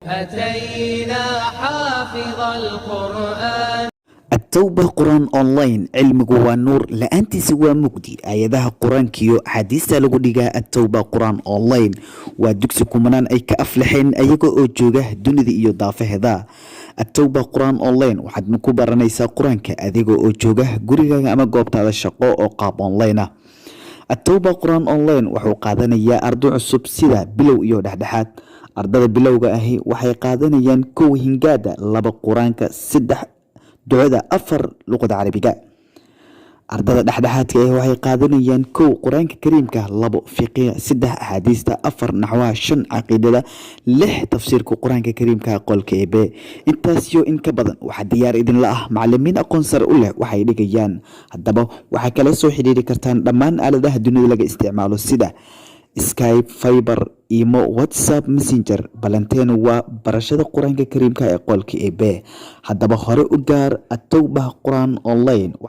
أتينا حافظ القرآن. التوبة قرآن أونلاين علمك ونور لأنت سوى مجدي آياتها قرآن كيو حديثة لغدقة التوبة قرآن أونلاين ودكسكم منان أي كأفلحين أيكو أوجوغه دون ذي يضافه ذا التوبة قرآن أونلاين وحد نكوبر نيسا قرآن كأذيكو أوجوغه قريغا أما قوبت هذا الشقاء أو قاب أونلاين التوبة قرآن أونلاين وحو قادنيا أردو عصب سيدا بلو إيو دحدحات أردada bilowga ahi waxay qaadanayaan kow hingaada laba quraanka saddex ducada afar luqada carabiga ardada dhexdhexaadka ah waxay qaadanayaan kow quraanka kariimka labo fiqiga saddex ahadiista afar naxwaha shan aqeedada lix tafsiirka quraanka kariimka qolka eebe intaas iyo in ka badan waxa diyaar idin la ah macallimiin aqoon sare u leh waxay dhigayaan hadaba waxa kala soo xiriiri kartaan dhammaan aaladaha dunida laga isticmaalo sida Skype, Fiber, Imo, WhatsApp, Messenger, balanteena waa barashada quraanka kariimka ee qolka eebe hadaba hore u gaar at-tawbah quraan online.